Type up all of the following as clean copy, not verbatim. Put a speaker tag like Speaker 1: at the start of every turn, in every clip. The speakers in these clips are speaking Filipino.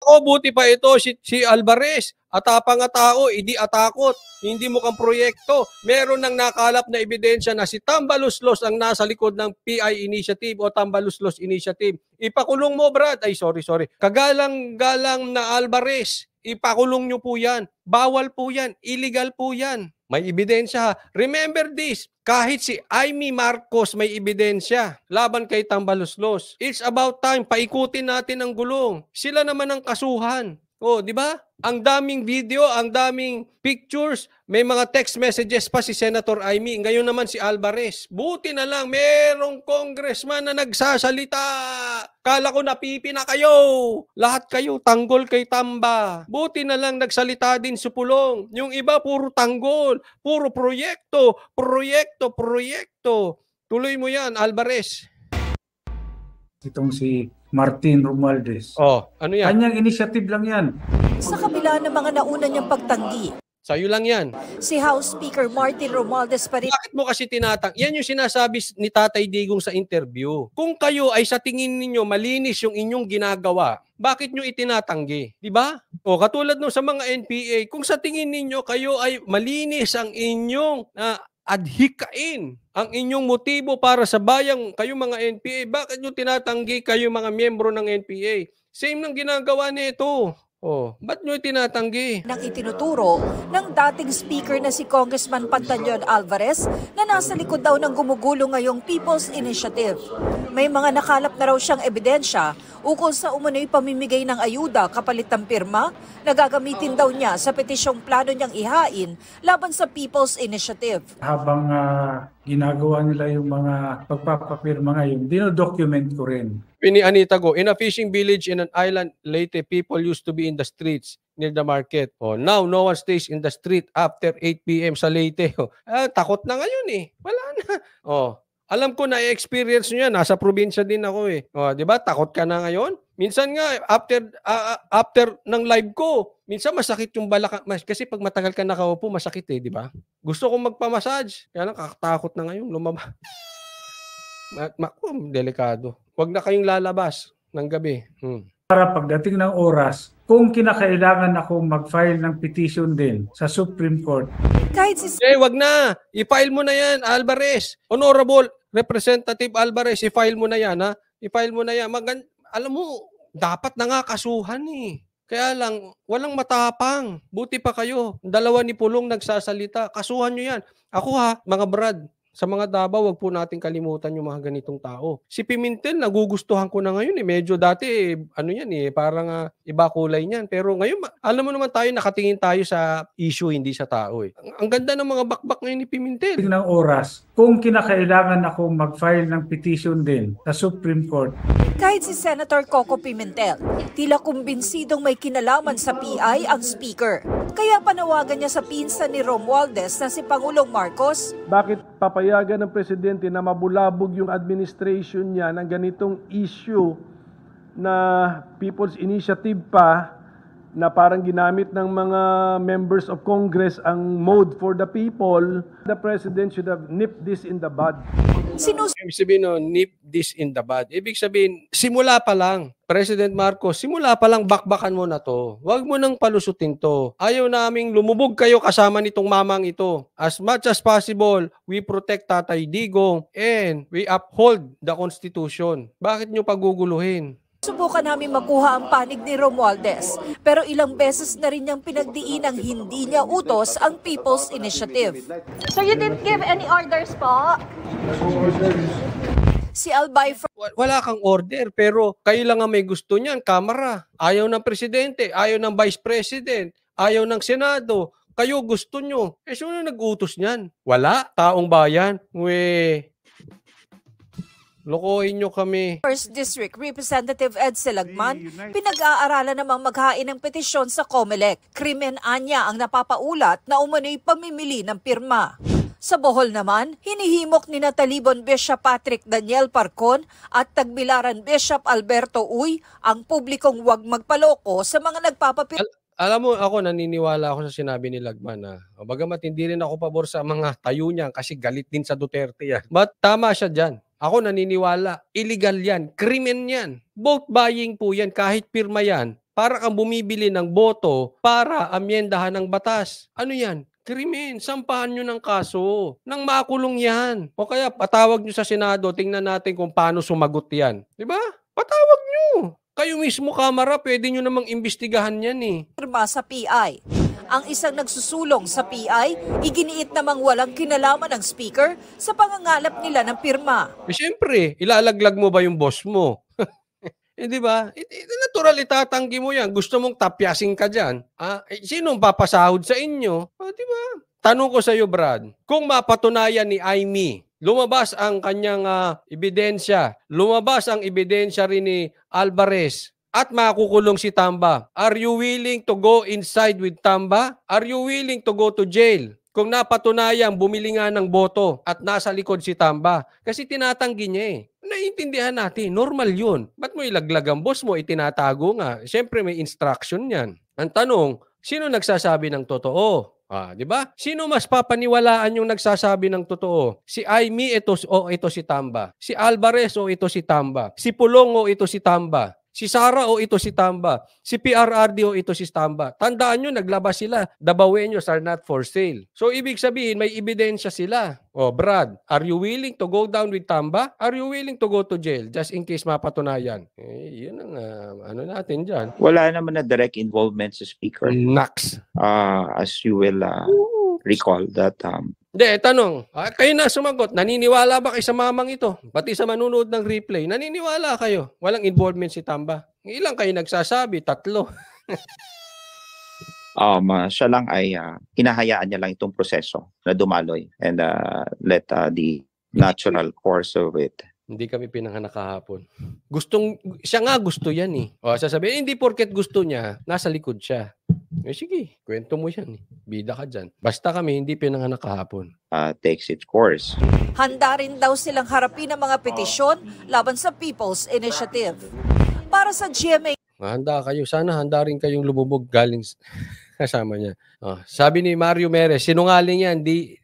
Speaker 1: Nako, buti pa ito si Alvarez. Atapang tao, hindi atakot. Hindi mo kang proyekto. Meron nang nakalap na ebidensya na si Tambaluslos ang nasa likod ng PI Initiative o Tambaluslos Initiative. Ipakulong mo, Brad. Ay, sorry. Kagalang-galang na Alvarez. Ipakulong nyo po yan. Bawal po yan. Illegal po yan. May ebidensya. Remember this. Kahit si Amy Marcos may ebidensya laban kay Tambaluslos. It's about time. Paikutin natin ang gulong. Sila naman ang kasuhan. Oh, di ba? Ang daming video, ang daming pictures, may mga text messages pa si Senator Amy. Ngayon naman si Alvarez. Buti na lang, merong congressman na nagsasalita. Kala ko napipi na kayo. Lahat kayo, tanggol kay Tamba. Buti na lang nagsalita din si Pulong. Yung iba, puro tanggol, puro proyekto. Tuloy mo yan, Alvarez.
Speaker 2: Itong si Martin Romualdez.
Speaker 1: Oh, ano yan?
Speaker 2: Kanyang initiative lang yan.
Speaker 3: Sa kabila ng mga nauna niyang pagtanggi,
Speaker 1: sa'yo lang yan.
Speaker 3: si House Speaker Martin Romualdez pa rin.
Speaker 1: Bakit mo kasi tinatang? Yan yung sinasabi ni Tatay Digong sa interview. Kung kayo ay sa tingin ninyo malinis yung inyong ginagawa, bakit nyo itinatanggi? Di ba? O katulad no sa mga NPA, kung sa tingin ninyo kayo ay malinis ang inyong adhikain, ang inyong motibo para sa bayang kayo mga NPA, bakit nyo tinatanggi kayo mga miyembro ng NPA? Same ng ginagawa nito. Oh, ba't nyo itinatanggi?
Speaker 3: Nang itinuturo ng dating speaker na si Congressman Pantaleon Alvarez na nasa likod daw ng gumugulo ngayong People's Initiative. May mga nakalap na raw siyang ebidensya ukol sa umunoy pamimigay ng ayuda kapalit ng pirma na gagamitin daw niya sa petisyong plano niyang ihain laban sa People's Initiative.
Speaker 2: Habang ginagawa nila yung mga pagpapapirma ngayon, dinodocument ko rin.
Speaker 1: Pini Anita Go, in a fishing village in an island, Leyte, people used to be in the streets near the market. Oh, now, no one stays in the street after 8 p.m. sa Leyte. Oh, takot na ngayon eh. Wala na. Oh, alam ko na i-experience nyo yan. Nasa probinsya din ako eh. Oh, di ba? Takot ka na ngayon? Minsan nga, after ng live ko, minsan masakit yung balakang. Kasi pag matagal ka nakaupo, masakit eh, di ba? Gusto kong magpamassage. Kaya lang, kakatakot na ngayon. Lumabas. Delikado. Huwag na kayong lalabas ng gabi.
Speaker 2: Para pagdating ng oras, kung kinakailangan akong mag-file ng petition din sa Supreme Court.
Speaker 3: Kahit si
Speaker 1: Wag na. I-file mo na yan, Alvarez. Honorable Representative Alvarez, i-file mo na yan, ha? I-file mo na yan. Alam mo, dapat na nga kasuhan eh. Kaya lang, walang matapang. Buti pa kayo. Dalawa ni Pulong nagsasalita. Kasuhan nyo yan. Ako ha, mga Brad, sa mga Davao, wag po natin kalimutan yung mga ganitong tao. Si Pimentel, nagugustuhan ko na ngayon eh. Medyo dati, parang iba kulay niyan. Pero ngayon, alam mo naman tayo, nakatingin tayo sa issue, hindi sa tao eh. Ang ganda ng mga bakbak ngayon ni Pimentel.
Speaker 2: Ng oras, kung kinakailangan akong mag-file ng petition din sa Supreme Court.
Speaker 3: Kahit si Senator Coco Pimentel, tila kumbinsidong may kinalaman sa PI ang speaker. Kaya panawagan niya sa pinsan ni Romualdez na si Pangulong Marcos.
Speaker 4: Bakit papayagan ng presidente na mabulabog yung administration niya ng ganitong issue na People's Initiative pa na parang ginamit ng mga members of Congress ang mode for the people? The president should have nipped this in the bud.
Speaker 1: Ibig sabihin, nip this in the bud. Ibig sabihin, simula pa lang, President Marcos, simula pa lang bakbakan mo na to. Huwag mo nang palusutin to. Ayaw naming lumubog kayo kasama nitong mamang ito. As much as possible, we protect Tatay Digong and we uphold the Constitution. Bakit nyo paguguluhin?
Speaker 3: Subukan namin makuha ang panig ni Romualdez, pero ilang beses na rin niyang pinagdiinang hindi niya utos ang People's Initiative.
Speaker 5: So you didn't give any orders po?
Speaker 3: Si Albay
Speaker 1: Wala kang order, pero kayo lang ang may gusto niyan, Kamara. Ayaw ng Presidente, ayaw ng Vice President, ayaw ng Senado. Kayo gusto nyo. Sino nag-utos niyan? Wala. Taong bayan. Lokohin nyo kami.
Speaker 3: First District Representative Ed Selagman, pinag-aaralan namang maghain ng petisyon sa COMELEC. Krimen anya ang napapaulat na umano'y pamimili ng pirma. Sa Bohol naman, hinihimok ni Talibon Bishop Patrick Daniel Parcon at Tagbilaran Bishop Alberto Uy ang publikong huwag magpaloko sa mga nagpapapirma.
Speaker 1: Alam mo, ako naniniwala ako sa sinabi ni Lagman na bagamat hindi rin ako pabor sa mga tayo niyan kasi galit din sa Duterte yan. But tama siya dyan. Ako naniniwala, illegal yan, krimen yan. Vote buying po yan, kahit pirma yan, para kang bumibili ng boto para amyendahan ng batas. Ano yan? Krimen. Sampahan nyo ng kaso. Nang makulong yan. O kaya patawag nyo sa Senado, tingnan natin kung paano sumagot yan. Diba? Patawag nyo. Kayo mismo, Kamara, pwede nyo namang imbestigahan yan eh.
Speaker 3: Pirma sa PI. Ang isang nagsusulong sa PI, iginiit namang walang kinalaman ng speaker sa pangangalap nila ng pirma.
Speaker 1: Eh, siyempre, ilalaglag mo ba yung boss mo? Di ba? Natural itatanggi mo yan. Gusto mong tapyasin ka dyan. Sinong papasahod sa inyo? Di ba? Tanong ko sa iyo, Brad. Kung mapatunayan ni Aimee, lumabas ang kanyang ebidensya, lumabas ang ebidensya rin ni Alvarez, at makukulong si Tamba, are you willing to go inside with Tamba? Are you willing to go to jail? Kung napatunayang bumili nga ng boto at nasa likod si Tamba. Kasi tinatanggi niya eh. Naiintindihan natin, normal yun. Ba't mo ilaglag ang boss mo, itinatago nga? Siyempre may instruction yan. Ang tanong, sino nagsasabi ng totoo? Di ba? Sino mas papaniwalaan yung nagsasabi ng totoo? Si Aimee ito si Tamba. Si Alvarez ito si Tamba. Si Pulong ito si Tamba. Si Sara ito si Tamba. Si PRRD ito si Tamba. Tandaan nyo, naglabas sila. The Baweños are not for sale. So, ibig sabihin, may ebidensya sila. Brad, are you willing to go down with Tamba? Are you willing to go to jail? Just in case mapatunayan. Yun ang ano natin dyan.
Speaker 6: Wala naman na direct involvement sa speaker.
Speaker 1: Nax.
Speaker 6: As you will recall that
Speaker 1: Hindi, tanong. Kayo na sumagot. Naniniwala ba kayo sa mamang ito? Pati sa manunood ng replay. Naniniwala kayo? Walang involvement si Tamba. Ilang kayo nagsasabi? 3.
Speaker 6: Siya lang ay hinahayaan niya lang itong proseso na dumaloy and let the natural course of it.
Speaker 1: Hindi kami pinanganak kahapon. Siya nga gusto yan eh. Sasabihin, hindi porket gusto niya, nasa likod siya. Sige, kwento mo yan eh. Bida ka dyan. Basta kami hindi pinanganak kahapon.
Speaker 6: Takes its course.
Speaker 3: Handa rin daw silang harapin ang mga petisyon laban sa People's Initiative. Para sa GMA,
Speaker 1: Handa kayo. Sana handa rin kayong lumubog galing kasama niya. Sabi ni Mario Merez, sinungaling yan. Di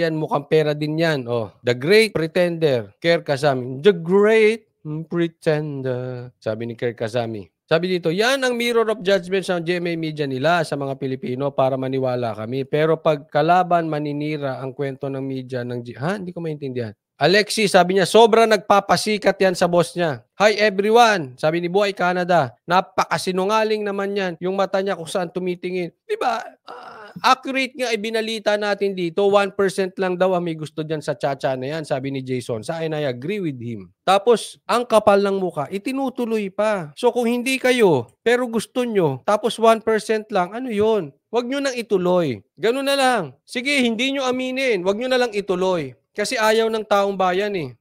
Speaker 1: yan mukhang pera din yan. The Great Pretender, Ker Kasami. The Great Pretender. Sabi ni Ker Kasami. Sabi dito, yan ang mirror of judgment sa GMA media nila sa mga Pilipino para maniwala kami. Pero pag kalaban, maninira ang kwento ng media ng hindi ko maintindihan. Alexi, sabi niya, sobra nagpapasikat yan sa boss niya. Hi everyone, sabi ni Buhay Canada, napakasinungaling naman yan. Yung mata niya kung saan tumitingin. Diba? Accurate nga ibinalita natin dito, 1% lang daw ang may gusto dyan sa chacha na yan, sabi ni Jason. Sa akin, I agree with him. Tapos, ang kapal ng muka, itinutuloy pa. So kung hindi kayo, pero gusto nyo, tapos 1% lang, ano yun? Huwag nyo nang ituloy. Ganun na lang. Sige, hindi nyo aminin. Huwag nyo na lang ituloy. Kasi ayaw ng taong bayan eh.